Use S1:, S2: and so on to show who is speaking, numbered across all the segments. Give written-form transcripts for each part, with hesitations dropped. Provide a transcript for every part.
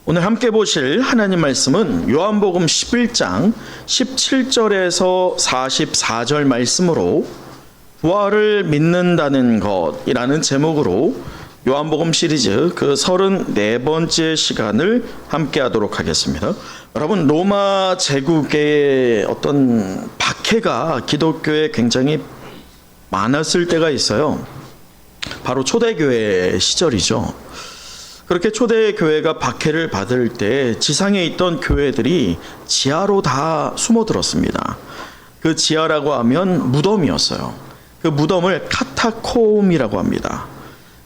S1: 오늘 함께 보실 하나님 말씀은 요한복음 11장 17절에서 44절 말씀으로 부활을 믿는다는 것이라는 제목으로 요한복음 시리즈 그 34번째 시간을 함께 하도록 하겠습니다. 여러분, 로마 제국의 어떤 박해가 기독교에 굉장히 많았을 때가 있어요. 바로 초대교회 시절이죠. 그렇게 초대교회가 박해를 받을 때 지상에 있던 교회들이 지하로 다 숨어들었습니다. 그 지하라고 하면 무덤이었어요. 그 무덤을 카타콤이라고 합니다.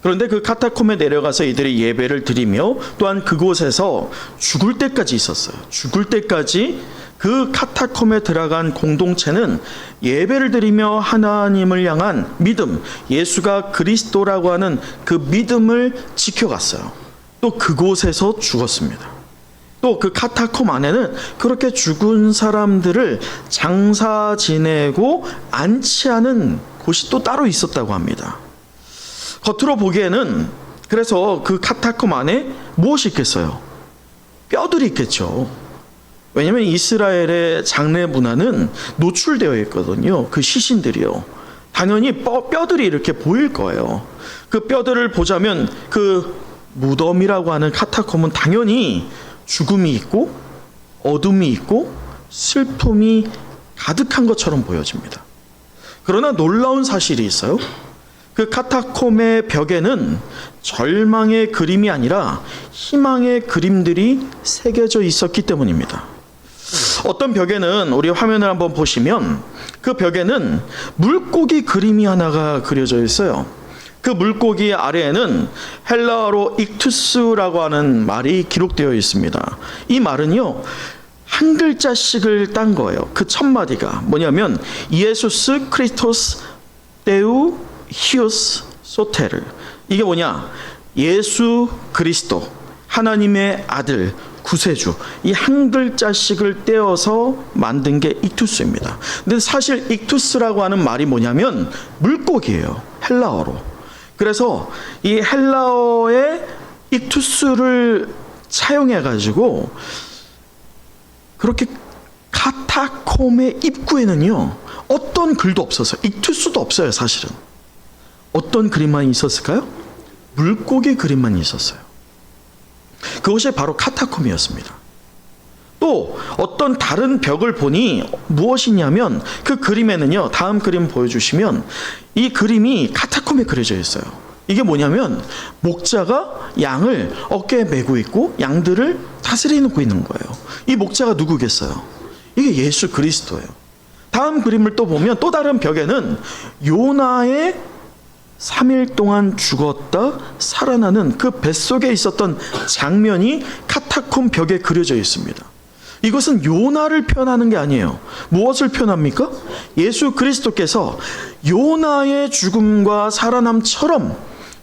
S1: 그런데 그 카타콤에 내려가서 이들이 예배를 드리며 또한 그곳에서 죽을 때까지 있었어요. 죽을 때까지 그 카타콤에 들어간 공동체는 예배를 드리며 하나님을 향한 믿음, 예수가 그리스도라고 하는 그 믿음을 지켜갔어요. 또 그곳에서 죽었습니다. 또 그 카타콤 안에는 그렇게 죽은 사람들을 장사 지내고 안치하는 곳이 또 따로 있었다고 합니다. 겉으로 보기에는 그래서 그 카타콤 안에 무엇이 있겠어요? 뼈들이 있겠죠. 왜냐하면 이스라엘의 장례 문화는 노출되어 있거든요. 그 시신들이요. 당연히 뼈들이 이렇게 보일 거예요. 그 뼈들을 보자면 그 무덤이라고 하는 카타콤은 당연히 죽음이 있고 어둠이 있고 슬픔이 가득한 것처럼 보여집니다. 그러나 놀라운 사실이 있어요. 그 카타콤의 벽에는 절망의 그림이 아니라 희망의 그림들이 새겨져 있었기 때문입니다. 어떤 벽에는, 우리 화면을 한번 보시면 그 벽에는 물고기 그림이 하나가 그려져 있어요. 그 물고기 아래에는 헬라어로 익투스라고 하는 말이 기록되어 있습니다. 이 말은요, 한 글자씩을 딴 거예요. 그 첫 마디가 뭐냐면 이에수스 크리스토스 데우 히오스 소테르. 이게 뭐냐? 예수 그리스도, 하나님의 아들, 구세주. 이 한 글자씩을 떼어서 만든 게 익투스입니다. 근데 사실 익투스라고 하는 말이 뭐냐면 물고기예요. 헬라어로. 그래서 이 헬라어의 익투스를 차용해 가지고 그렇게 카타콤의 입구에는요, 어떤 글도 없었어요. 익투스도 없어요. 사실은 어떤 그림만 있었을까요? 물고기 그림만 있었어요. 그것이 바로 카타콤이었습니다. 또 어떤 다른 벽을 보니 무엇이냐면 그 그림에는요, 다음 그림 보여주시면 이 그림이 카타콤에 그려져 있어요. 이게 뭐냐면 목자가 양을 어깨에 메고 있고 양들을 다스리고 있는 거예요. 이 목자가 누구겠어요? 이게 예수 그리스도예요. 다음 그림을 또 보면 또 다른 벽에는 요나의 3일 동안 죽었다 살아나는 그 뱃속에 있었던 장면이 카타콤 벽에 그려져 있습니다. 이것은 요나를 표현하는 게 아니에요. 무엇을 표현합니까? 예수 그리스도께서 요나의 죽음과 살아남처럼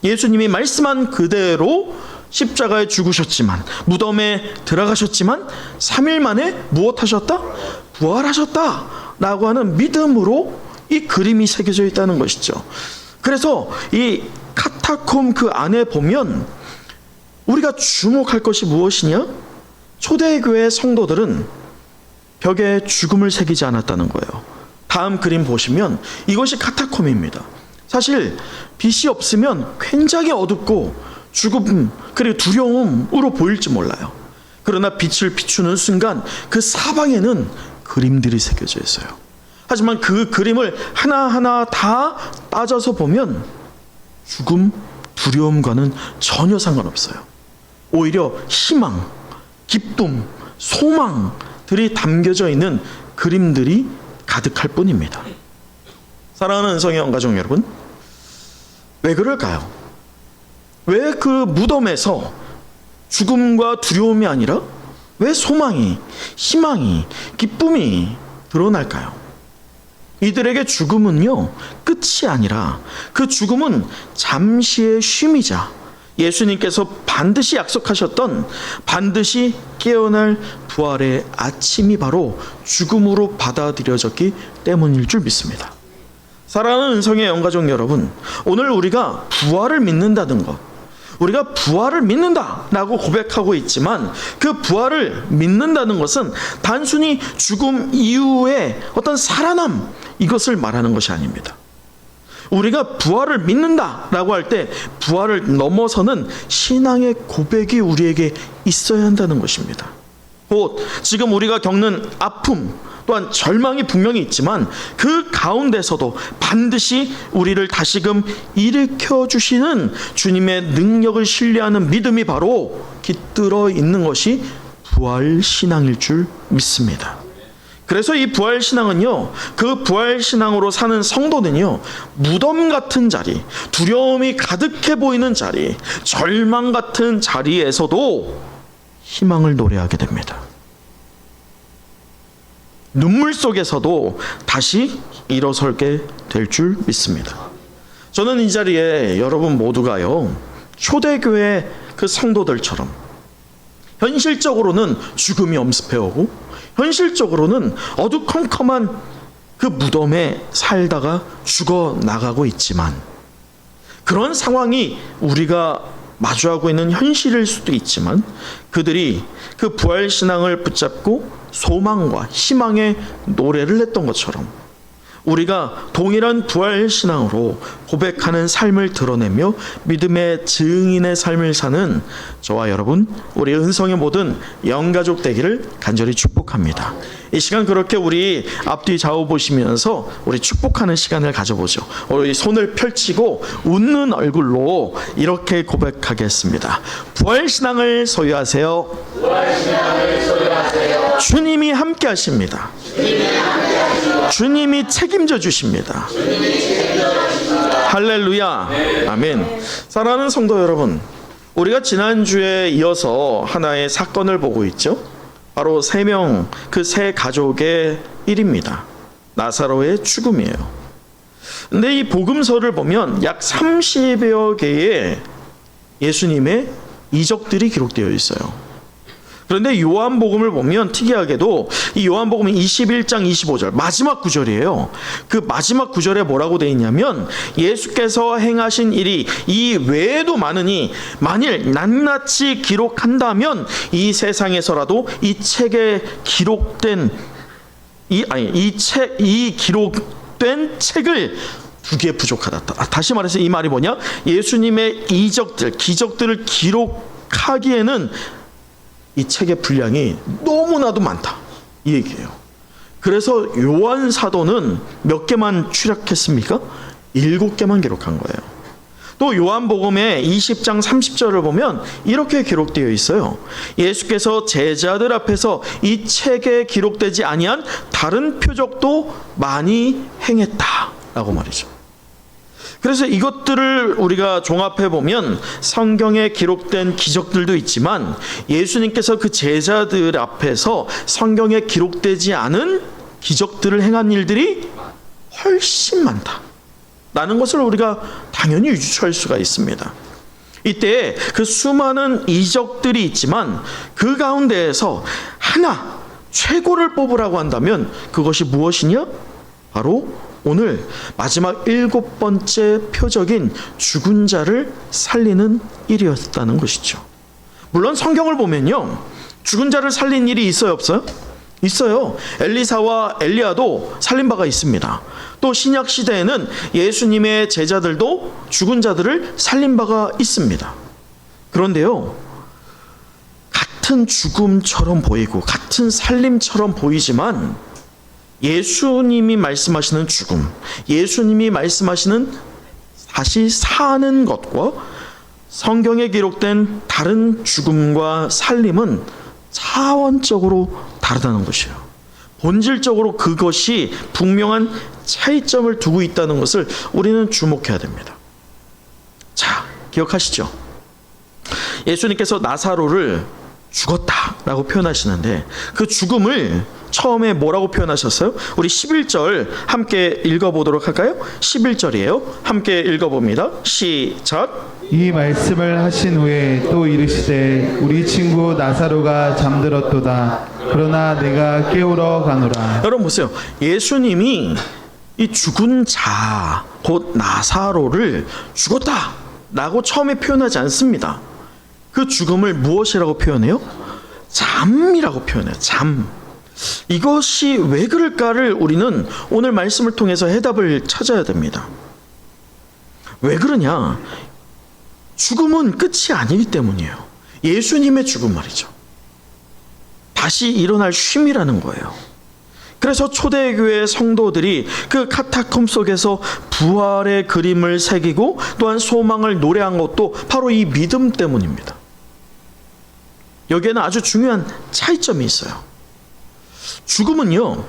S1: 예수님이 말씀한 그대로 십자가에 죽으셨지만, 무덤에 들어가셨지만 3일 만에 무엇하셨다? 부활하셨다 라고 하는 믿음으로 이 그림이 새겨져 있다는 것이죠. 그래서 이 카타콤 그 안에 보면 우리가 주목할 것이 무엇이냐? 초대교회 성도들은 벽에 죽음을 새기지 않았다는 거예요. 다음 그림 보시면 이것이 카타콤입니다. 사실 빛이 없으면 굉장히 어둡고 죽음 그리고 두려움으로 보일지 몰라요. 그러나 빛을 비추는 순간 그 사방에는 그림들이 새겨져 있어요. 하지만 그 그림을 하나하나 다 따져서 보면 죽음, 두려움과는 전혀 상관없어요. 오히려 희망, 기쁨, 소망들이 담겨져 있는 그림들이 가득할 뿐입니다. 사랑하는 은성의 영가족 여러분, 왜 그럴까요? 왜 그 무덤에서 죽음과 두려움이 아니라 왜 소망이, 희망이, 기쁨이 드러날까요? 이들에게 죽음은요, 끝이 아니라 그 죽음은 잠시의 쉼이자 예수님께서 반드시 약속하셨던 반드시 깨어날 부활의 아침이 바로 죽음으로 받아들여졌기 때문일 줄 믿습니다. 사랑하는 은성의 영가족 여러분, 오늘 우리가 부활을 믿는다는 것, 우리가 부활을 믿는다라고 고백하고 있지만 그 부활을 믿는다는 것은 단순히 죽음 이후에 어떤 살아남 이것을 말하는 것이 아닙니다. 우리가 부활을 믿는다라고 할 때 부활을 넘어서는 신앙의 고백이 우리에게 있어야 한다는 것입니다. 곧 지금 우리가 겪는 아픔 또한 절망이 분명히 있지만 그 가운데서도 반드시 우리를 다시금 일으켜 주시는 주님의 능력을 신뢰하는 믿음이 바로 깃들어 있는 것이 부활신앙일 줄 믿습니다. 그래서 이 부활신앙은요, 그 부활신앙으로 사는 성도는요, 무덤 같은 자리, 두려움이 가득해 보이는 자리, 절망 같은 자리에서도 희망을 노래하게 됩니다. 눈물 속에서도 다시 일어서게 될 줄 믿습니다. 저는 이 자리에 여러분 모두가요, 초대교회 그 성도들처럼 현실적으로는 죽음이 엄습해 오고 현실적으로는 어두컴컴한 그 무덤에 살다가 죽어 나가고 있지만 그런 상황이 우리가 마주하고 있는 현실일 수도 있지만 그들이 그 부활신앙을 붙잡고 소망과 희망의 노래를 했던 것처럼 우리가 동일한 부활신앙으로 고백하는 삶을 드러내며 믿음의 증인의 삶을 사는 저와 여러분, 우리 은성의 모든 영가족 되기를 간절히 축복합니다. 이 시간 그렇게 우리 앞뒤 좌우 보시면서 우리 축복하는 시간을 가져보죠. 우리 손을 펼치고 웃는 얼굴로 이렇게 고백하겠습니다. 부활신앙을 소유하세요. 부활신앙을 소유하세요. 주님이 함께 하십니다. 주님이 책임져 주십니다. 할렐루야. 아멘. 사랑하는 성도 여러분, 우리가 지난주에 이어서 하나의 사건을 보고 있죠. 바로 그 세 가족의 일입니다. 나사로의 죽음이에요. 근데 이 복음서를 보면 약 30여 개의 예수님의 이적들이 기록되어 있어요. 그런데 요한복음을 보면 특이하게도 이 요한복음 21장 25절 마지막 구절이에요. 그 마지막 구절에 뭐라고 되어 있냐면 예수께서 행하신 일이 이 외에도 많으니 만일 낱낱이 기록한다면 이 세상에서라도 이 책에 기록된 이 기록된 책을 2개 부족하다. 다시 말해서 이 말이 뭐냐? 예수님의 이적들, 기적들을 기록하기에는 이 책의 분량이 너무나도 많다, 이 얘기예요. 그래서 요한 사도는 몇 개만 추락했습니까? 7개만 기록한 거예요. 또 요한복음의 20장 30절을 보면 이렇게 기록되어 있어요. 예수께서 제자들 앞에서 이 책에 기록되지 아니한 다른 표적도 많이 행했다라고 말이죠. 그래서 이것들을 우리가 종합해 보면 성경에 기록된 기적들도 있지만 예수님께서 그 제자들 앞에서 성경에 기록되지 않은 기적들을 행한 일들이 훨씬 많다라는 것을 우리가 당연히 유추할 수가 있습니다. 이때 그 수많은 이적들이 있지만 그 가운데에서 하나 최고를 뽑으라고 한다면 그것이 무엇이냐? 바로 오늘 마지막 7번째 표적인 죽은 자를 살리는 일이었다는 것이죠. 물론 성경을 보면요, 죽은 자를 살린 일이 있어요, 없어요? 있어요. 엘리사와 엘리야도 살린 바가 있습니다. 또 신약 시대에는 예수님의 제자들도 죽은 자들을 살린 바가 있습니다. 그런데요, 같은 죽음처럼 보이고 같은 살림처럼 보이지만 예수님이 말씀하시는 죽음, 예수님이 말씀하시는 다시 사는 것과 성경에 기록된 다른 죽음과 살림은 차원적으로 다르다는 것이에요. 본질적으로 그것이 분명한 차이점을 두고 있다는 것을 우리는 주목해야 됩니다. 자, 기억하시죠? 예수님께서 나사로를 죽었다라고 표현하시는데 그 죽음을 처음에 뭐라고 표현하셨어요? 우리 11절 함께 읽어보도록 할까요? 11절이에요. 함께 읽어봅니다. 시작.
S2: 이 말씀을 하신 후에 또 이르시되 우리 친구 나사로가 잠들었도다. 그러나 내가 깨우러 가노라.
S1: 여러분 보세요. 예수님이 이 죽은 자, 곧 나사로를 죽었다 라고 처음에 표현하지 않습니다. 그 죽음을 무엇이라고 표현해요? 잠이라고 표현해요. 잠. 이것이 왜 그럴까를 우리는 오늘 말씀을 통해서 해답을 찾아야 됩니다. 왜 그러냐? 죽음은 끝이 아니기 때문이에요. 예수님의 죽음 말이죠. 다시 일어날 쉼이라는 거예요. 그래서 초대교회 성도들이 그 카타콤 속에서 부활의 그림을 새기고 또한 소망을 노래한 것도 바로 이 믿음 때문입니다. 여기에는 아주 중요한 차이점이 있어요. 죽음은요,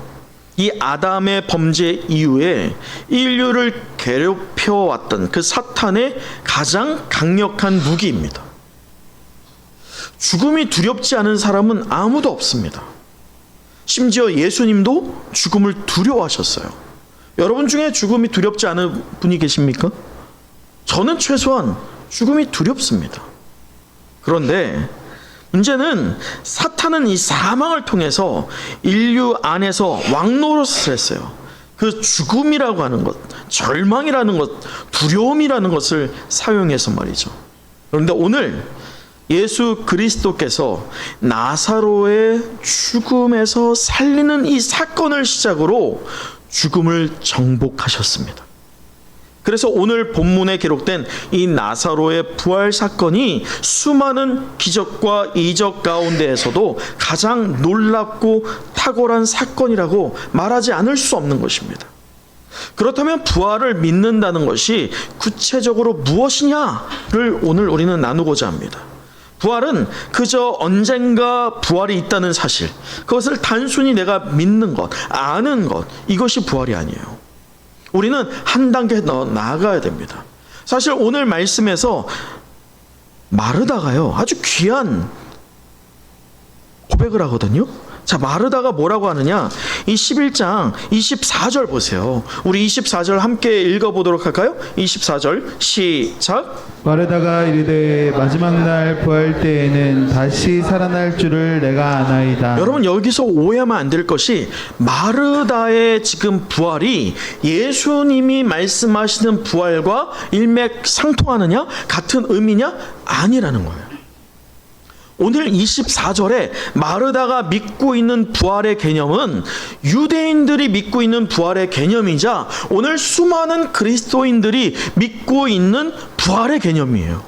S1: 이 아담의 범죄 이후에 인류를 괴롭혀왔던 그 사탄의 가장 강력한 무기입니다. 죽음이 두렵지 않은 사람은 아무도 없습니다. 심지어 예수님도 죽음을 두려워하셨어요. 여러분 중에 죽음이 두렵지 않은 분이 계십니까? 저는 최소한 죽음이 두렵습니다. 그런데 문제는 사탄은 이 사망을 통해서 인류 안에서 왕노릇을 했어요. 그 죽음이라고 하는 것, 절망이라는 것, 두려움이라는 것을 사용해서 말이죠. 그런데 오늘 예수 그리스도께서 나사로의 죽음에서 살리는 이 사건을 시작으로 죽음을 정복하셨습니다. 그래서 오늘 본문에 기록된 이 나사로의 부활 사건이 수많은 기적과 이적 가운데에서도 가장 놀랍고 탁월한 사건이라고 말하지 않을 수 없는 것입니다. 그렇다면 부활을 믿는다는 것이 구체적으로 무엇이냐를 오늘 우리는 나누고자 합니다. 부활은 그저 언젠가 부활이 있다는 사실, 그것을 단순히 내가 믿는 것, 아는 것, 이것이 부활이 아니에요. 우리는 한 단계 더 나아가야 됩니다. 사실 오늘 말씀에서 마르다가요, 아주 귀한 고백을 하거든요. 자, 마르다가 뭐라고 하느냐? 이 11장 24절 보세요. 우리 24절 함께 읽어보도록 할까요? 24절 시작.
S2: 마르다가 이르되 마지막 날 부활 때에는 다시 살아날 줄을 내가 아나이다.
S1: 여러분, 여기서 오해하면 안 될 것이 마르다의 지금 부활이 예수님이 말씀하시는 부활과 일맥상통하느냐, 같은 의미냐? 아니라는 거예요. 오늘 24절에 마르다가 믿고 있는 부활의 개념은 유대인들이 믿고 있는 부활의 개념이자 오늘 수많은 그리스도인들이 믿고 있는 부활의 개념이에요.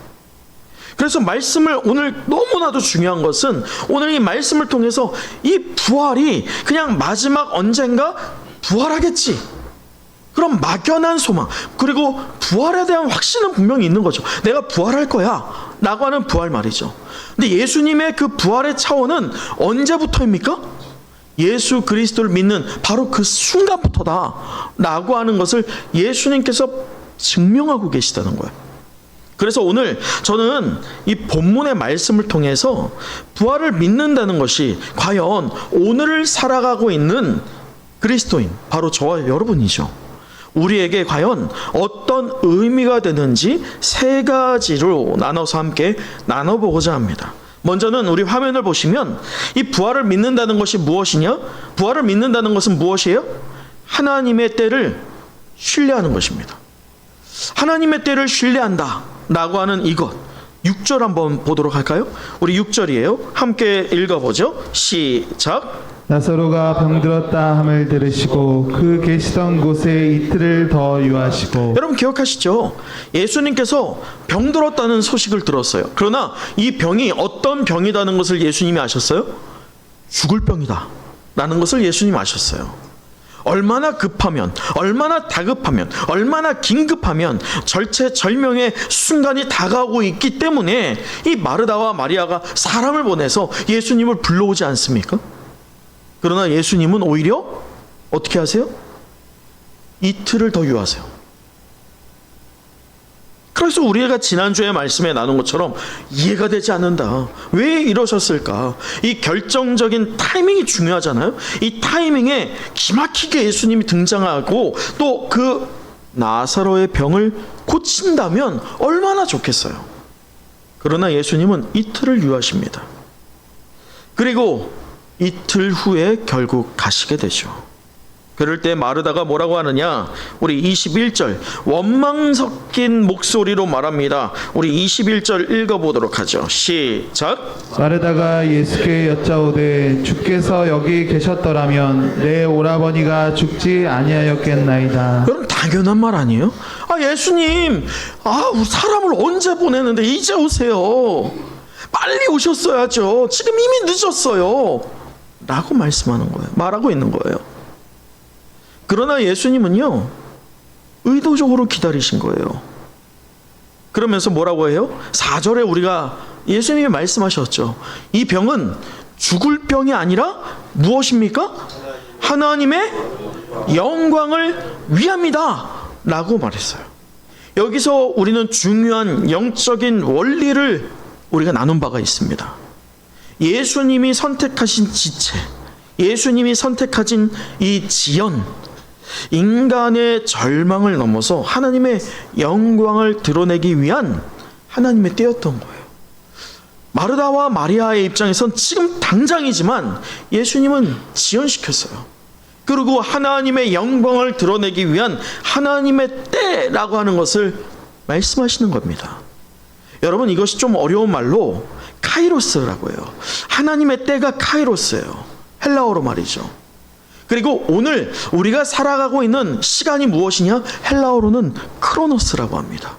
S1: 그래서 말씀을 오늘 너무나도 중요한 것은 오늘 이 말씀을 통해서 이 부활이 그냥 마지막 언젠가 부활하겠지, 그럼 막연한 소망, 그리고 부활에 대한 확신은 분명히 있는 거죠. 내가 부활할 거야 라고 하는 부활 말이죠. 근데 예수님의 그 부활의 차원은 언제부터입니까? 예수 그리스도를 믿는 바로 그 순간부터다 라고 하는 것을 예수님께서 증명하고 계시다는 거예요. 그래서 오늘 저는 이 본문의 말씀을 통해서 부활을 믿는다는 것이 과연 오늘을 살아가고 있는 그리스도인, 바로 저와 여러분이죠. 우리에게 과연 어떤 의미가 되는지 세 가지로 나눠서 함께 나눠보고자 합니다. 먼저는 우리 화면을 보시면 이 부활을 믿는다는 것이 무엇이냐? 부활을 믿는다는 것은 무엇이에요? 하나님의 때를 신뢰하는 것입니다. 하나님의 때를 신뢰한다 라고 하는 이것, 6절 한번 보도록 할까요? 우리 6절이에요. 함께 읽어보죠. 시작.
S2: 나사로가 병들었다 함을 들으시고 그 계시던 곳에 이틀을 더 유하시고.
S1: 여러분 기억하시죠? 예수님께서 병들었다는 소식을 들었어요. 그러나 이 병이 어떤 병이라는 것을 예수님이 아셨어요? 죽을 병이다 라는 것을 예수님이 아셨어요. 얼마나 급하면, 얼마나 다급하면, 얼마나 긴급하면 절체절명의 순간이 다가오고 있기 때문에 이 마르다와 마리아가 사람을 보내서 예수님을 불러오지 않습니까? 그러나 예수님은 오히려 어떻게 하세요? 이틀을 더 유하세요. 그래서 우리가 지난주에 말씀에 나눈 것처럼 이해가 되지 않는다. 왜 이러셨을까? 이 결정적인 타이밍이 중요하잖아요. 이 타이밍에 기막히게 예수님이 등장하고 또 그 나사로의 병을 고친다면 얼마나 좋겠어요. 그러나 예수님은 이틀을 유하십니다. 그리고 이틀 후에 결국 가시게 되죠. 그럴 때 마르다가 뭐라고 하느냐? 우리 21절 원망 섞인 목소리로 말합니다. 우리 21절 읽어보도록 하죠. 시작.
S2: 마르다가 예수께 여짜오되 주께서 여기 계셨더라면 내 오라버니가 죽지 아니하였겠나이다.
S1: 그럼 당연한 말 아니에요? 예수님, 사람을 언제 보내는데 이제 오세요. 빨리 오셨어야죠. 지금 이미 늦었어요. 라고 말씀하는 거예요. 말하고 있는 거예요. 그러나 예수님은요, 의도적으로 기다리신 거예요. 그러면서 뭐라고 해요? 4절에 우리가 예수님이 말씀하셨죠. 이 병은 죽을 병이 아니라 무엇입니까? 하나님의 영광을 위함이다 라고 말했어요. 여기서 우리는 중요한 영적인 원리를 우리가 나눈 바가 있습니다. 예수님이 선택하신 지체, 예수님이 선택하신 이 지연, 인간의 절망을 넘어서 하나님의 영광을 드러내기 위한 하나님의 때였던 거예요. 마르다와 마리아의 입장에선 지금 당장이지만 예수님은 지연시켰어요. 그리고 하나님의 영광을 드러내기 위한 하나님의 때라고 하는 것을 말씀하시는 겁니다. 여러분, 이것이 좀 어려운 말로 카이로스라고 해요. 하나님의 때가 카이로스예요. 헬라어로 말이죠. 그리고 오늘 우리가 살아가고 있는 시간이 무엇이냐? 헬라어로는 크로노스라고 합니다.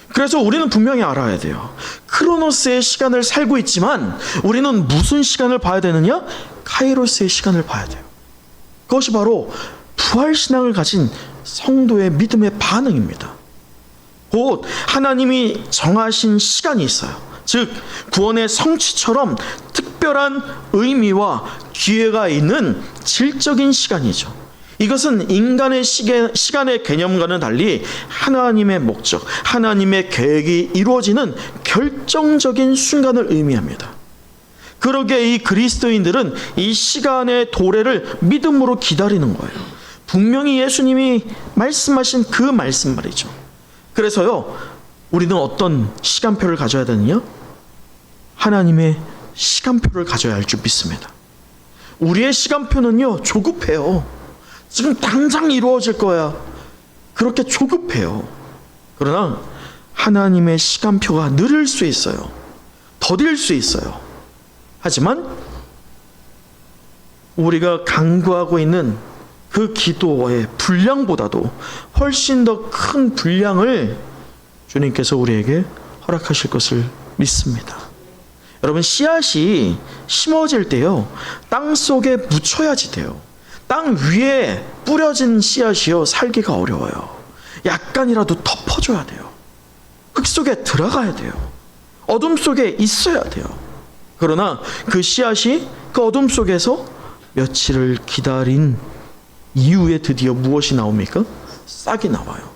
S1: 그래서 우리는 분명히 알아야 돼요. 크로노스의 시간을 살고 있지만 우리는 무슨 시간을 봐야 되느냐? 카이로스의 시간을 봐야 돼요. 그것이 바로 부활신앙을 가진 성도의 믿음의 반응입니다. 곧 하나님이 정하신 시간이 있어요. 즉 구원의 성취처럼 특별한 의미와 기회가 있는 질적인 시간이죠. 이것은 인간의 시간의 개념과는 달리 하나님의 목적, 하나님의 계획이 이루어지는 결정적인 순간을 의미합니다. 그러기에 이 그리스도인들은 이 시간의 도래를 믿음으로 기다리는 거예요. 분명히 예수님이 말씀하신 그 말씀 말이죠. 그래서요, 우리는 어떤 시간표를 가져야 되느냐? 하나님의 시간표를 가져야 할 줄 믿습니다. 우리의 시간표는요, 조급해요. 지금 당장 이루어질 거야. 그렇게 조급해요. 그러나 하나님의 시간표가 느릴 수 있어요. 더딜 수 있어요. 하지만 우리가 간구하고 있는 그 기도의 분량보다도 훨씬 더 큰 분량을 주님께서 우리에게 허락하실 것을 믿습니다. 여러분, 씨앗이 심어질 때요, 땅 속에 묻혀야지 돼요. 땅 위에 뿌려진 씨앗이요, 살기가 어려워요. 약간이라도 덮어줘야 돼요. 흙 속에 들어가야 돼요. 어둠 속에 있어야 돼요. 그러나 그 씨앗이 그 어둠 속에서 며칠을 기다린 이후에 드디어 무엇이 나옵니까? 싹이 나와요.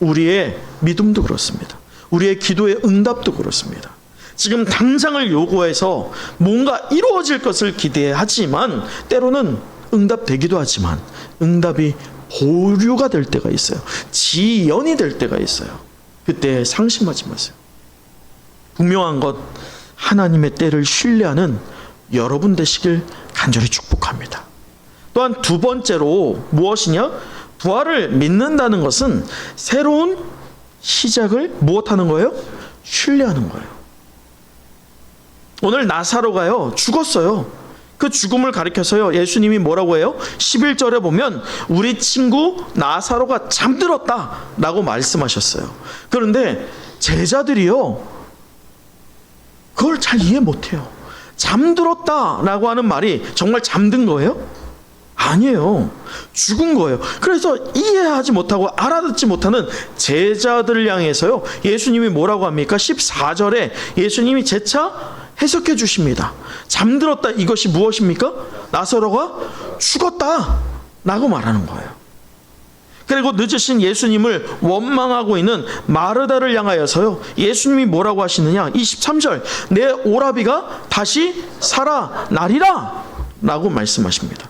S1: 우리의 믿음도 그렇습니다. 우리의 기도의 응답도 그렇습니다. 지금 당장을 요구해서 뭔가 이루어질 것을 기대하지만 때로는 응답되기도 하지만 응답이 보류가 될 때가 있어요. 지연이 될 때가 있어요. 그때 상심하지 마세요. 분명한 것, 하나님의 때를 신뢰하는 여러분 되시길 간절히 축복합니다. 또한 두 번째로 무엇이냐? 부활을 믿는다는 것은 새로운 시작을 무엇하는 거예요? 신뢰하는 거예요. 오늘 나사로가요, 죽었어요. 그 죽음을 가리켜서요, 예수님이 뭐라고 해요? 11절에 보면 우리 친구 나사로가 잠들었다 라고 말씀하셨어요. 그런데 제자들이요, 그걸 잘 이해 못해요. 잠들었다 라고 하는 말이 정말 잠든 거예요? 아니에요. 죽은 거예요. 그래서 이해하지 못하고 알아듣지 못하는 제자들을 향해서요, 예수님이 뭐라고 합니까? 14절에 예수님이 재차 해석해 주십니다. 잠들었다, 이것이 무엇입니까? 나사로가 죽었다 라고 말하는 거예요. 그리고 늦으신 예수님을 원망하고 있는 마르다를 향하여서요, 예수님이 뭐라고 하시느냐? 23절, 내 오라비가 다시 살아나리라 라고 말씀하십니다.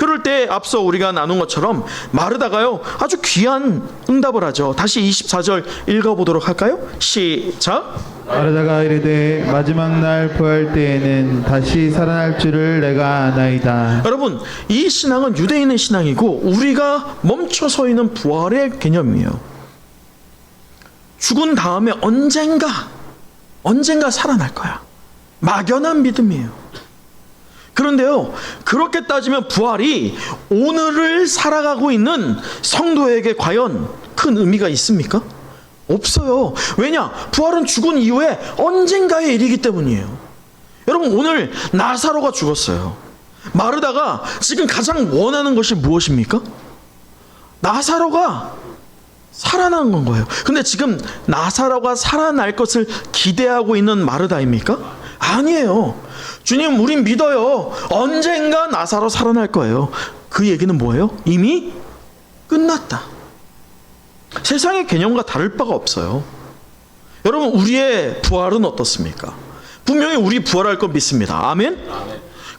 S1: 그럴 때 앞서 우리가 나눈 것처럼 마르다가요 아주 귀한 응답을 하죠. 다시 24절 읽어보도록 할까요? 시작.
S2: 마르다가 이르되 마지막 날 부활 때에는 다시 살아날 줄을 내가 아나이다.
S1: 여러분, 이 신앙은 유대인의 신앙이고 우리가 멈춰 서 있는 부활의 개념이에요. 죽은 다음에 언젠가 살아날 거야. 막연한 믿음이에요. 그런데요, 그렇게 따지면 부활이 오늘을 살아가고 있는 성도에게 과연 큰 의미가 있습니까? 없어요. 왜냐? 부활은 죽은 이후에 언젠가의 일이기 때문이에요. 여러분, 오늘 나사로가 죽었어요. 마르다가 지금 가장 원하는 것이 무엇입니까? 나사로가 살아난 건 거예요. 근데 지금 나사로가 살아날 것을 기대하고 있는 마르다입니까? 아니에요. 주님, 우린 믿어요. 언젠가 나사로 살아날 거예요. 그 얘기는 뭐예요? 이미 끝났다. 세상의 개념과 다를 바가 없어요. 여러분, 우리의 부활은 어떻습니까? 분명히 우리 부활할 걸 믿습니다. 아멘?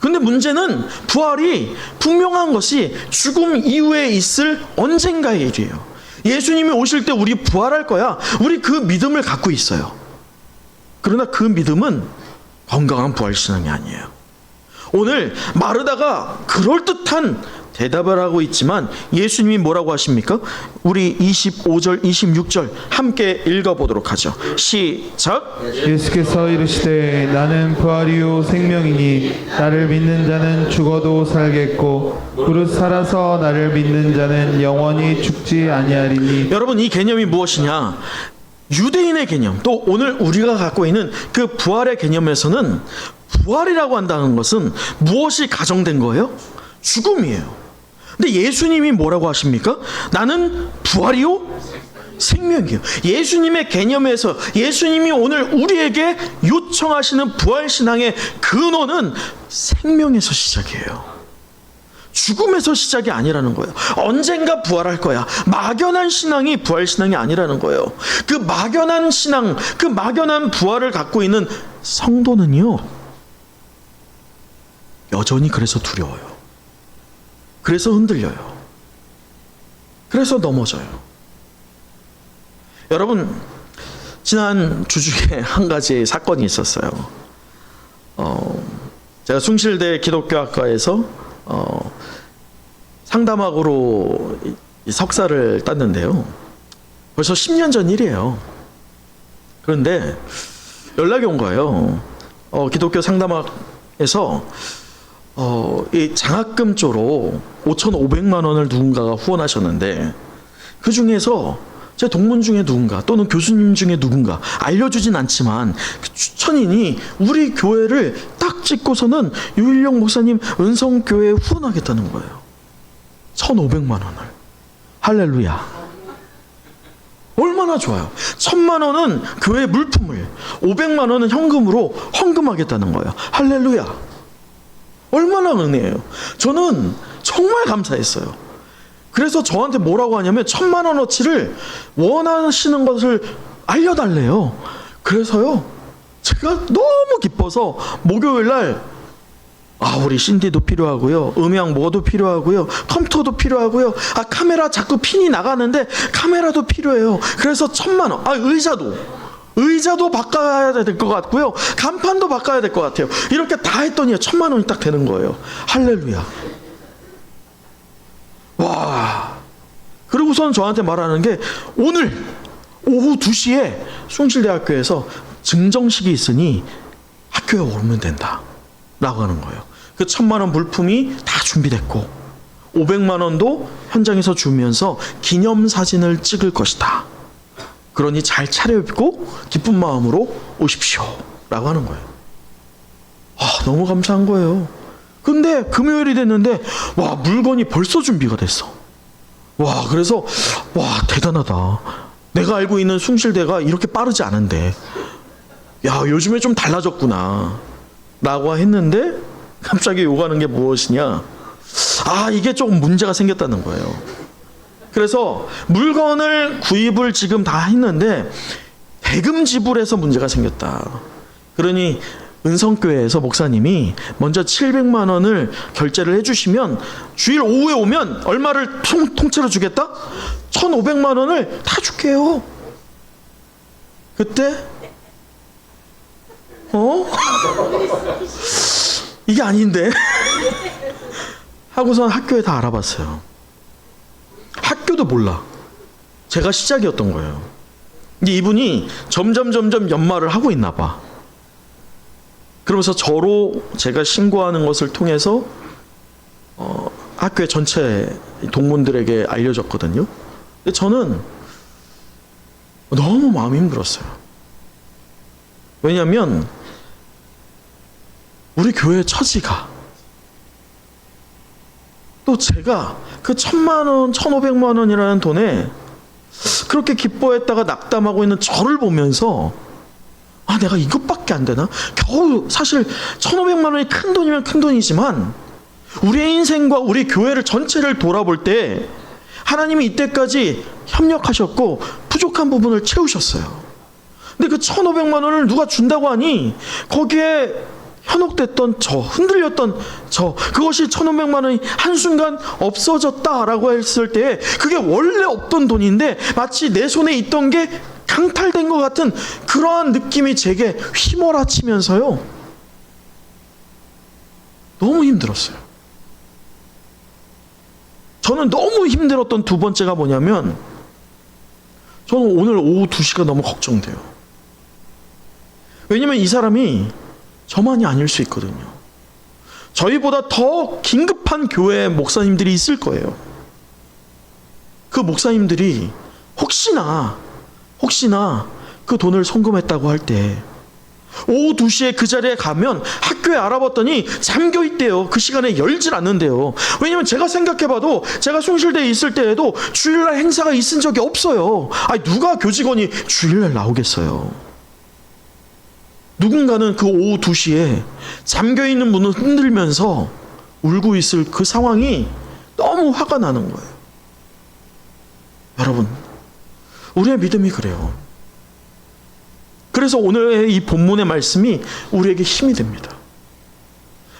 S1: 근데 문제는 부활이 분명한 것이 죽음 이후에 있을 언젠가의 일이에요. 예수님이 오실 때 우리 부활할 거야. 우리 그 믿음을 갖고 있어요. 그러나 그 믿음은 건강한 부활신앙이 아니에요. 오늘 마르다가 그럴듯한 대답을 하고 있지만 예수님이 뭐라고 하십니까? 우리 25절, 26절 함께 읽어보도록 하죠. 시작.
S2: 예수께서 이르시되 나는 부활이요 생명이니 나를 믿는 자는 죽어도 살겠고 무릇 살아서 나를 믿는 자는 영원히 죽지 아니하리니.
S1: 여러분, 이 개념이 무엇이냐? 유대인의 개념, 또 오늘 우리가 갖고 있는 그 부활의 개념에서는 부활이라고 한다는 것은 무엇이 가정된 거예요? 죽음이에요. 근데 예수님이 뭐라고 하십니까? 나는 부활이요 생명이요. 예수님의 개념에서 예수님이 오늘 우리에게 요청하시는 부활신앙의 근원은 생명에서 시작이에요. 죽음에서 시작이 아니라는 거예요. 언젠가 부활할 거야. 막연한 신앙이 부활신앙이 아니라는 거예요. 그 막연한 신앙, 그 막연한 부활을 갖고 있는 성도는요, 여전히 그래서 두려워요. 그래서 흔들려요. 그래서 넘어져요. 여러분, 지난 주 중에 한 가지 사건이 있었어요. 제가 숭실대 기독교학과에서 상담학으로 석사를 땄는데요. 벌써 10년 전 일이에요. 그런데 연락이 온 거예요. 기독교 상담학에서 이 장학금 조로 5,500만 원을 누군가가 후원하셨는데 그 중에서 제 동문 중에 누군가 또는 교수님 중에 누군가 알려주진 않지만 그 추천인이 우리 교회를 딱 찍고서는 유일영 목사님 은성교회에 후원하겠다는 거예요. 1,500만 원을. 할렐루야. 얼마나 좋아요. 1,000만 원은 교회 물품을, 500만 원은 현금으로 헌금하겠다는 거예요. 할렐루야. 얼마나 은혜예요. 저는 정말 감사했어요. 그래서 저한테 뭐라고 하냐면 1,000만 원어치를 원하시는 것을 알려달래요. 그래서요, 제가 너무 기뻐서 목요일 날 우리 신디도 필요하고요, 음향 뭐도 필요하고요, 컴퓨터도 필요하고요, 카메라 자꾸 핀이 나가는데 카메라도 필요해요. 그래서 1,000만 원, 의자도 바꿔야 될 것 같고요, 간판도 바꿔야 될 것 같아요. 이렇게 다 했더니 1,000만 원이 딱 되는 거예요. 할렐루야. 와. 그리고선 저한테 말하는 게 오늘 오후 2시에 숭실대학교에서 증정식이 있으니 학교에 오면 된다 라고 하는 거예요. 그 1,000만 원 물품이 다 준비됐고 500만 원도 현장에서 주면서 기념사진을 찍을 것이다. 그러니 잘 차려입고 기쁜 마음으로 오십시오 라고 하는 거예요. 너무 감사한 거예요. 근데 금요일이 됐는데 물건이 벌써 준비가 됐어. 그래서 대단하다. 내가 알고 있는 숭실대가 이렇게 빠르지 않은데 요즘에 좀 달라졌구나 라고 했는데 갑자기 요구하는 게 무엇이냐, 이게 조금 문제가 생겼다는 거예요. 그래서 물건을 구입을 지금 다 했는데 대금 지불에서 문제가 생겼다. 그러니 은성교회에서 목사님이 먼저 700만 원을 결제를 해주시면 주일 오후에 오면 얼마를 통째로 주겠다? 1,500만 원을 다 줄게요. 그때 이게 아닌데 하고선 학교에 다 알아봤어요. 학교도 몰라. 제가 시작이었던 거예요. 이제 이분이 점점 연말을 하고 있나 봐. 그러면서 저로 제가 신고하는 것을 통해서 학교의 전체 동문들에게 알려졌거든요. 근데 저는 너무 마음이 힘들었어요. 왜냐하면 우리 교회 처지가, 또 제가 그 1,000만 원, 1,500만 원이라는 돈에 그렇게 기뻐했다가 낙담하고 있는 저를 보면서 내가 이것밖에 안 되나? 겨우 사실 1,500만 원이 큰 돈이면 큰 돈이지만 우리의 인생과 우리 교회를 전체를 돌아볼 때 하나님이 이때까지 협력하셨고 부족한 부분을 채우셨어요. 근데 그 1,500만 원을 누가 준다고 하니 거기에 현혹됐던 저, 흔들렸던 저, 그것이 1,500만 원이 한순간 없어졌다라고 했을 때 그게 원래 없던 돈인데 마치 내 손에 있던 게 강탈된 것 같은 그러한 느낌이 제게 휘몰아치면서요, 너무 힘들었어요. 저는 너무 힘들었던 두 번째가 뭐냐면, 저는 오늘 오후 2시가 너무 걱정돼요. 왜냐면 이 사람이 저만이 아닐 수 있거든요. 저희보다 더 긴급한 교회 목사님들이 있을 거예요. 그 목사님들이 혹시나 그 돈을 송금했다고 할 때 오후 2시에 그 자리에 가면 학교에 알아봤더니 잠겨 있대요. 그 시간에 열질 않는데요. 왜냐면 제가 생각해봐도 제가 숭실대에 있을 때에도 주일날 행사가 있은 적이 없어요. 누가 교직원이 주일날 나오겠어요. 누군가는 그 오후 2시에 잠겨있는 문을 흔들면서 울고 있을 그 상황이 너무 화가 나는 거예요. 여러분, 우리의 믿음이 그래요. 그래서 오늘의 이 본문의 말씀이 우리에게 힘이 됩니다.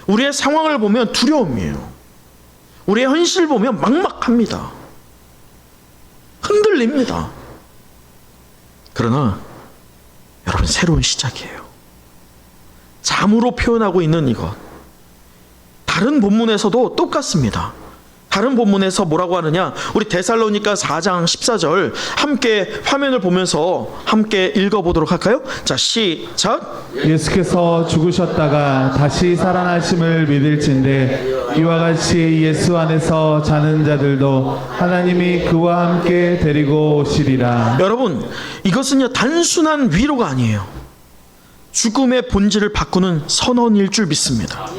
S1: 우리의 상황을 보면 두려움이에요. 우리의 현실을 보면 막막합니다. 흔들립니다. 그러나 여러분, 새로운 시작이에요. 잠으로 표현하고 있는 이것, 다른 본문에서도 똑같습니다. 다른 본문에서 뭐라고 하느냐, 우리 데살로니가 4장 14절 함께 화면을 보면서 함께 읽어보도록 할까요? 자, 시작.
S2: 예수께서 죽으셨다가 다시 살아나심을 믿을진대 이와 같이 예수 안에서 자는 자들도 하나님이 그와 함께 데리고 오시리라.
S1: 여러분, 이것은요 단순한 위로가 아니에요. 죽음의 본질을 바꾸는 선언일 줄 믿습니다.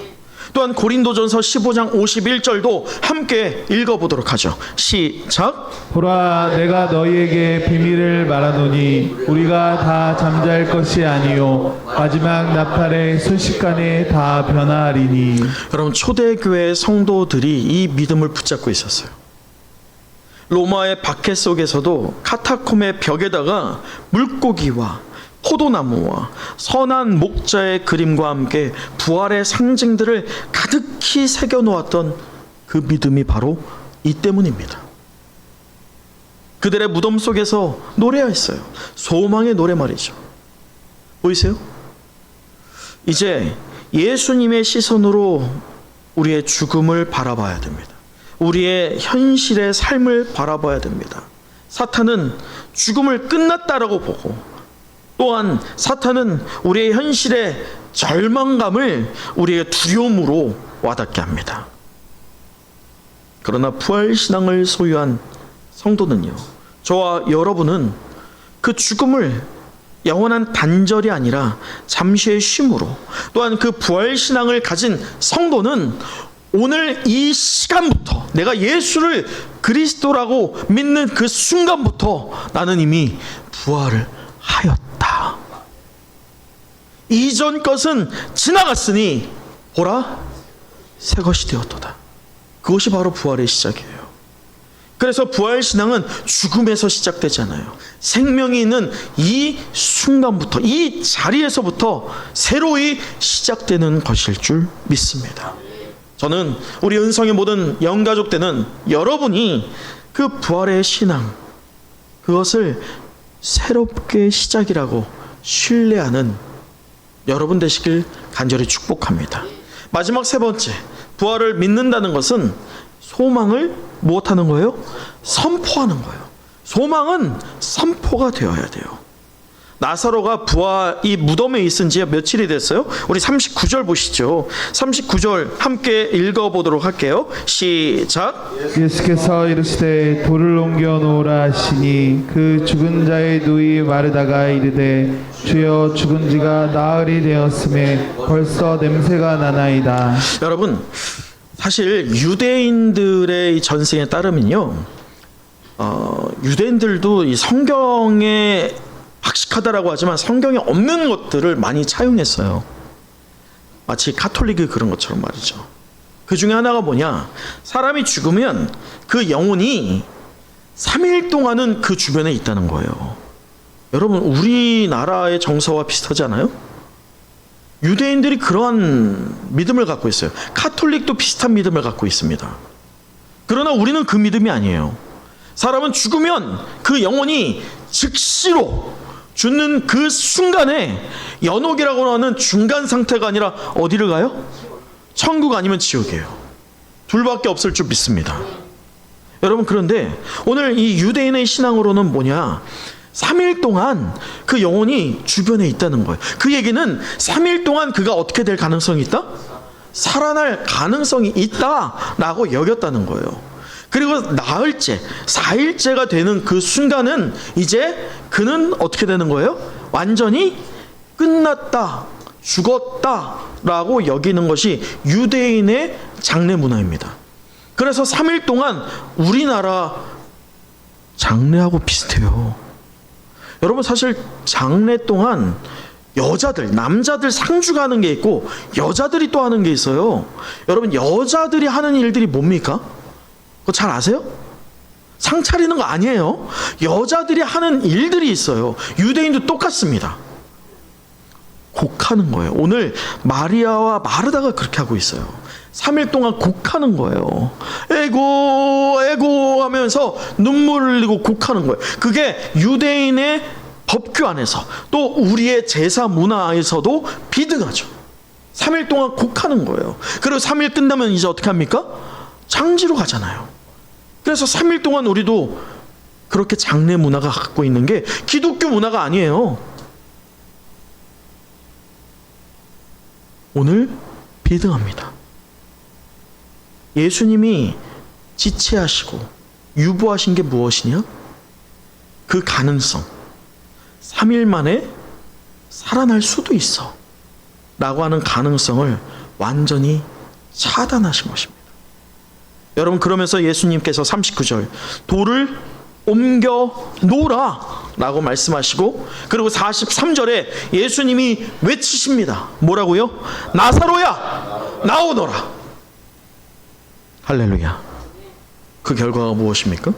S1: 또한 고린도전서 15장 51절도 함께 읽어보도록 하죠. 시작.
S2: 보라, 내가 너희에게 비밀을 말하노니 우리가 다 잠잘 것이 아니요 마지막 나팔에 순식간에 다 변화하리니.
S1: 여러분, 초대교회 성도들이 이 믿음을 붙잡고 있었어요. 로마의 박해 속에서도 카타콤의 벽에다가 물고기와 포도나무와 선한 목자의 그림과 함께 부활의 상징들을 가득히 새겨놓았던 그 믿음이 바로 이 때문입니다. 그들의 무덤 속에서 노래했어요. 소망의 노래 말이죠. 보이세요? 이제 예수님의 시선으로 우리의 죽음을 바라봐야 됩니다. 우리의 현실의 삶을 바라봐야 됩니다. 사탄은 죽음을 끝났다라고 보고, 또한 사탄은 우리의 현실의 절망감을 우리의 두려움으로 와닿게 합니다. 그러나 부활신앙을 소유한 성도는요, 저와 여러분은 그 죽음을 영원한 단절이 아니라 잠시의 쉼으로, 또한 그 부활신앙을 가진 성도는 오늘 이 시간부터, 내가 예수를 그리스도라고 믿는 그 순간부터 나는 이미 부활을 하였다. 이전 것은 지나갔으니 보라, 새 것이 되었도다. 그것이 바로 부활의 시작이에요. 그래서 부활신앙은 죽음에서 시작되잖아요. 생명이 있는 이 순간부터, 이 자리에서부터 새로이 시작되는 것일 줄 믿습니다. 저는 우리 은성의 모든 영가족들은 여러분이 그 부활의 신앙, 그것을 새롭게 시작이라고 신뢰하는 여러분 되시길 간절히 축복합니다. 마지막 세 번째, 부활을 믿는다는 것은 소망을 무엇하는 거예요? 선포하는 거예요. 소망은 선포가 되어야 돼요. 나사로가 부활 이 무덤에 있은 지 며칠이 됐어요? 우리 39절 보시죠. 39절 함께 읽어보도록 할게요. 시작.
S2: 예수께서 이르시되 돌을 옮겨 놓으라 하시니 그 죽은 자의 누이 마르다가 이르되 주여 죽은 지가 나흘이 되었음에 벌써 냄새가 나나이다.
S1: 여러분, 사실 유대인들의 이 전승에 따르면요, 유대인들도 이 성경에 박식하다라고 하지만 성경에 없는 것들을 많이 차용했어요. 마치 가톨릭이 그런 것처럼 말이죠. 그 중에 하나가 뭐냐, 사람이 죽으면 그 영혼이 3일 동안은 그 주변에 있다는 거예요. 여러분, 우리나라의 정서와 비슷하잖아요. 유대인들이 그러한 믿음을 갖고 있어요. 가톨릭도 비슷한 믿음을 갖고 있습니다. 그러나 우리는 그 믿음이 아니에요. 사람은 죽으면 그 영혼이 즉시로 죽는 그 순간에 연옥이라고 하는 중간 상태가 아니라 어디를 가요? 천국 아니면 지옥이에요. 둘밖에 없을 줄 믿습니다. 여러분, 그런데 오늘 이 유대인의 신앙으로는 뭐냐, 3일 동안 그 영혼이 주변에 있다는 거예요. 그 얘기는 3일 동안 그가 어떻게 될 가능성이 있다? 살아날 가능성이 있다라고 여겼다는 거예요. 그리고 나흘째, 4일째가 되는 그 순간은 이제 그는 어떻게 되는 거예요? 완전히 끝났다, 죽었다라고 여기는 것이 유대인의 장례 문화입니다. 그래서 3일 동안 우리나라 장례하고 비슷해요. 여러분, 사실 장례 동안 여자들, 남자들 상주 가는 게 있고 여자들이 또 하는 게 있어요. 여러분, 여자들이 하는 일들이 뭡니까? 그거 잘 아세요? 상 차리는 거 아니에요. 여자들이 하는 일들이 있어요. 유대인도 똑같습니다. 곡하는 거예요. 오늘 마리아와 마르다가 그렇게 하고 있어요. 3일 동안 곡하는 거예요. 에고 에고 하면서 눈물을 흘리고 곡하는 거예요. 그게 유대인의 법규 안에서 또 우리의 제사 문화에서도 비등하죠. 3일 동안 곡하는 거예요. 그리고 3일 끝나면 이제 어떻게 합니까? 장지로 가잖아요. 그래서 3일 동안 우리도 그렇게 장례 문화가 갖고 있는 게 기독교 문화가 아니에요. 오늘 비등합니다. 예수님이 지체하시고 유보하신 게 무엇이냐? 그 가능성. 3일 만에 살아날 수도 있어 라고 하는 가능성을 완전히 차단하신 것입니다. 여러분, 그러면서 예수님께서 39절 돌을 옮겨 놓으라 라고 말씀하시고, 그리고 43절에 예수님이 외치십니다. 뭐라고요? 나사로야 나오너라. 할렐루야. 그 결과가 무엇입니까?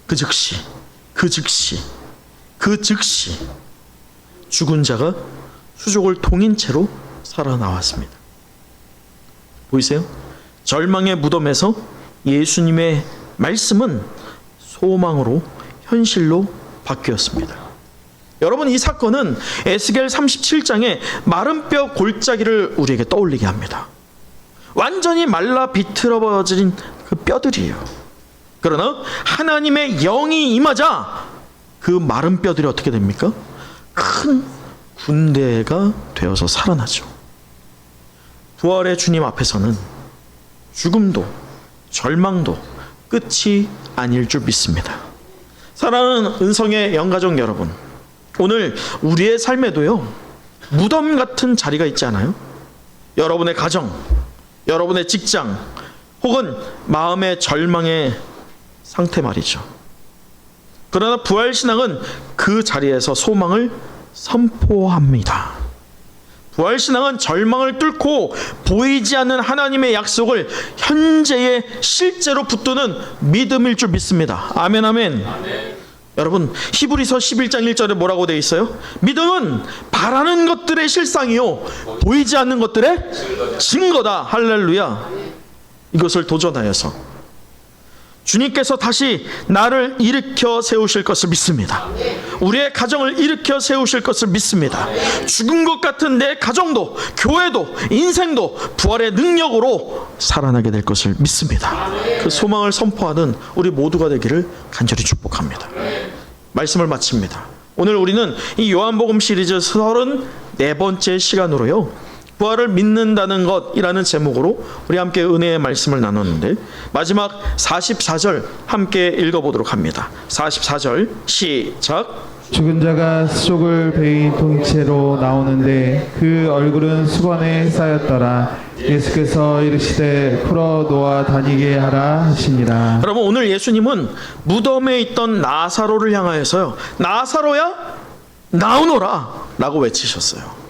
S1: 그 즉시 죽은 자가 수족을 통인 채로 살아나왔습니다. 보이세요? 절망의 무덤에서 예수님의 말씀은 소망으로 현실로 바뀌었습니다. 여러분, 이 사건은 에스겔 37장의 마른 뼈 골짜기를 우리에게 떠올리게 합니다. 완전히 말라 비틀어진 그 뼈들이에요. 그러나 하나님의 영이 임하자 그 마른 뼈들이 어떻게 됩니까? 큰 군대가 되어서 살아나죠. 부활의 주님 앞에서는 죽음도 절망도 끝이 아닐 줄 믿습니다. 사랑하는 은성의 영가족 여러분, 오늘 우리의 삶에도요, 무덤 같은 자리가 있지 않아요? 여러분의 가정, 여러분의 직장, 혹은 마음의 절망의 상태 말이죠. 그러나 부활신앙은 그 자리에서 소망을 선포합니다. 부활신앙은 절망을 뚫고 보이지 않는 하나님의 약속을 현재에 실제로 붙드는 믿음일 줄 믿습니다. 아멘, 아멘. 여러분, 히브리서 11장 1절에 뭐라고 되어 있어요? 믿음은 바라는 것들의 실상이요 보이지 않는 것들의 증거다. 할렐루야. 이것을 도전하여서 주님께서 다시 나를 일으켜 세우실 것을 믿습니다. 우리의 가정을 일으켜 세우실 것을 믿습니다. 죽은 것 같은 내 가정도, 교회도, 인생도 부활의 능력으로 살아나게 될 것을 믿습니다. 그 소망을 선포하는 우리 모두가 되기를 간절히 축복합니다. 말씀을 마칩니다. 오늘 우리는 이 요한복음 시리즈 34번째 시간으로요, 부활을 믿는다는 것이라는 제목으로 우리 함께 은혜의 말씀을 나눴는데, 마지막 44절 함께 읽어보도록 합니다. 44절 시작.
S2: 죽은 자가 수족을 베인 통째로 나오는데 그 얼굴은 수건에 쌓였더라. 예수께서 이르시되 풀어 놓아 다니게 하라 하시니라.
S1: 여러분, 오늘 예수님은 무덤에 있던 나사로를 향하여서요, 나사로야 나오너라 라고 외치셨어요.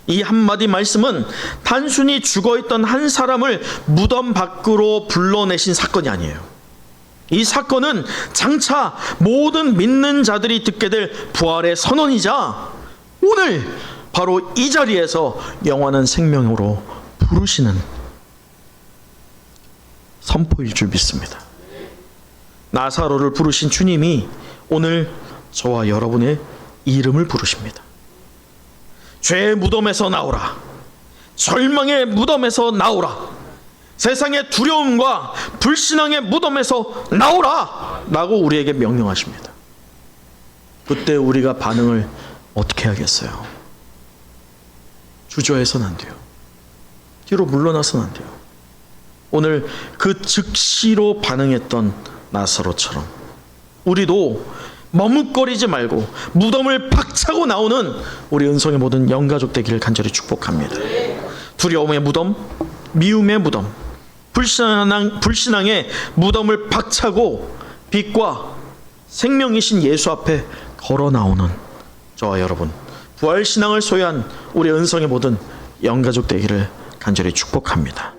S1: 이 한마디 말씀은 단순히 죽어있던 한 사람을 무덤 밖으로 불러내신 사건이 아니에요. 이 사건은 장차 모든 믿는 자들이 듣게 될 부활의 선언이자 오늘 바로 이 자리에서 영원한 생명으로 부르시는 선포일 줄 믿습니다. 나사로를 부르신 주님이 오늘 저와 여러분의 이름을 부르십니다. 죄의 무덤에서 나오라. 절망의 무덤에서 나오라. 세상의 두려움과 불신앙의 무덤에서 나오라 라고 우리에게 명령하십니다. 그때 우리가 반응을 어떻게 하겠어요? 주저해서는 안 돼요. 뒤로 물러나서는 안 돼요. 오늘 그 즉시로 반응했던 나사로처럼 우리도 머뭇거리지 말고 무덤을 박차고 나오는 우리 은성의 모든 영가족 되기를 간절히 축복합니다. 두려움의 무덤, 미움의 무덤, 불신앙의 무덤을 박차고 빛과 생명이신 예수 앞에 걸어 나오는 저와 여러분, 부활신앙을 소유한 우리 은성의 모든 영가족 되기를 간절히 축복합니다.